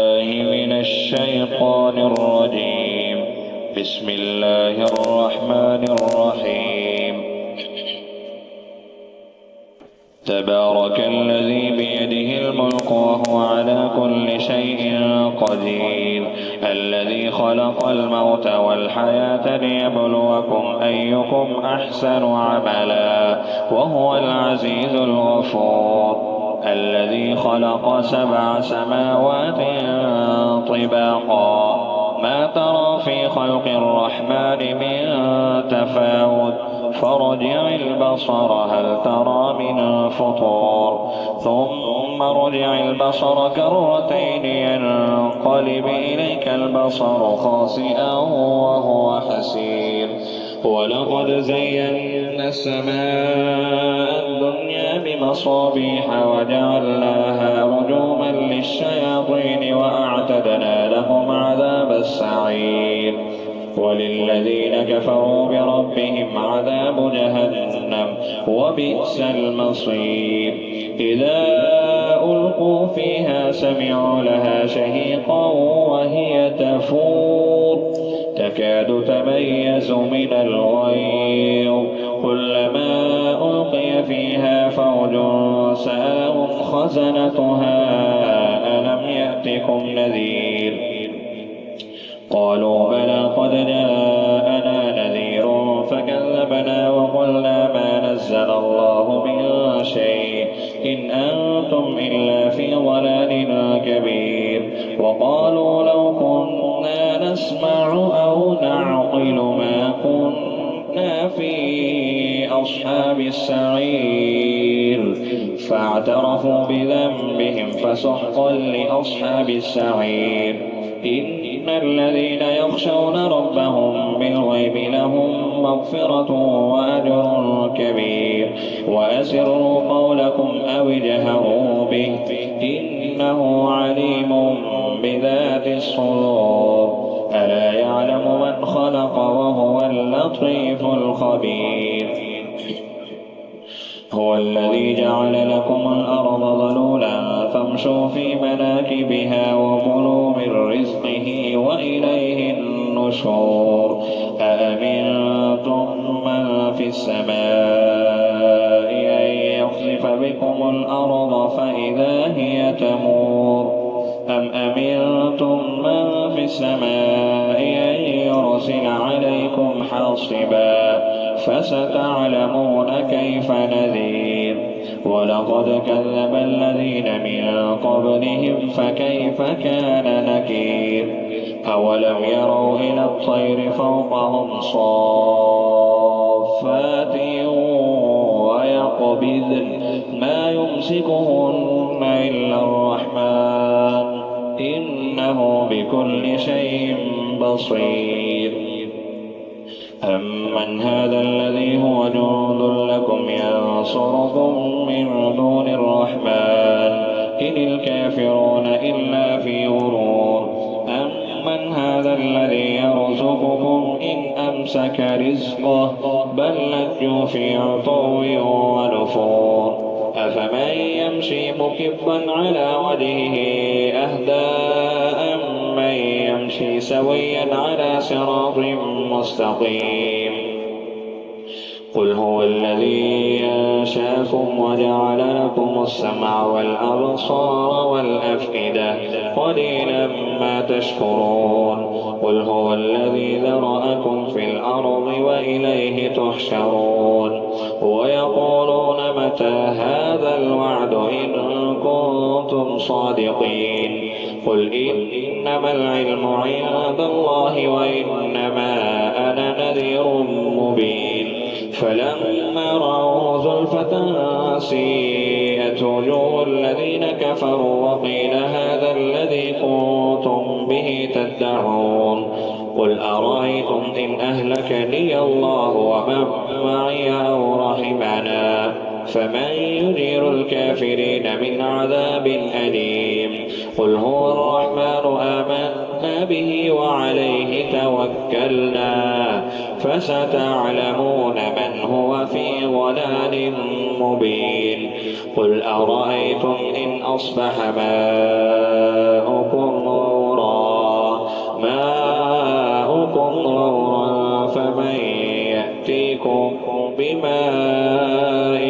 من الشيطان الرجيم. بسم الله الرحمن الرحيم. تبارك الذي بيده الملك وهو على كل شيء قدير، الذي خلق الموت والحياة ليبلوكم أيكم أحسن عملا وهو العزيز الغفور، الذي خلق 7 سماوات طباقا ما ترى في خلق الرحمن من تفاوت فارجع البصر هل ترى من فطور، ثم ارجع البصر كرتين ينقلب إليك البصر خاسئا وهو حسير. ولقد زينا السماء الدنيا بمصابيح وجعلناها رجوما للشياطين وأعتدنا لهم عذاب السعير. وللذين كفروا بربهم عذاب جهنم وبئس المصير. إذا ألقوا فيها سمعوا لها شهيقا وهي تفور تكاد تميز من الغيظ، كلما ألقي فيها فوج سألهم خزنتها ألم يأتكم نذير، قالوا بلى قد جاءنا نذير فكذبنا وقلنا ما نزل الله من شيء إن أنتم إلا في ضلال كبير. وقالوا لو كنا نسمع أو نعقل ما كنا في أصحاب السعير، فاعترفوا بذنبهم فسحقا لأصحاب السعير. إن الذين يخشون ربهم بالغيب لهم مغفرة وأجر كبير. وأسروا قولكم أو اجهروا به إنه عليم بذات الصدور. ألا يعلم من خلق وهو اللطيف الخبير. هو الذي جعل لكم الأرض ذلولا فامشوا في مناكبها وكلوا من رزقه وإليه النشور. أأمنتم من في السماء أن يخسف بكم الأرض فإذا هي تمور، أم أمنتم من في السماء أن يرسل عليكم حاصبا فستعلمون كيف نذير. ولقد كذب الذين من قبلهم فكيف كان نكير. أولم يروا إلى الطير فوقهم صافات ويقبضن ما يمسكهن إلا الرحمن إنه بكل شيء بصير. أمن هذا الذي هو جند لكم ينصركم من دون الرحمن إن الكافرون إلا في غرور. أمن هذا الذي يرزقكم إن أمسك رزقه بل لجوا في عتو ونفور. أفمن يمشي مكبا على وجهه أهدى أمن يمشي سويا على صراط مستقيم. قل هو الذي أنشأكم وجعل لكم السمع والأبصار والأفئدة قليلا ما تشكرون. قل هو الذي ذرأكم في الأرض وإليه تحشرون. ويقولون متى هذا الوعد إن كنتم صادقين. قل إنما العلم عند الله وإنما أنا نذير مبين. فلما رأوا زلفة سيئت وجوه الذين كفروا وقيل هذا الذي كنتم به تدعون. قل أرأيتم إن أهلكني الله ومن معي أو رحمنا فمن يجير الكافرين من عذاب أليم. قل هو الرحمن آمنا به وعليه توكلنا فستعلمون من هو في ضلال مبين. قل أرأيتم إن أصبح ماؤكم فمن يأتيكم بماء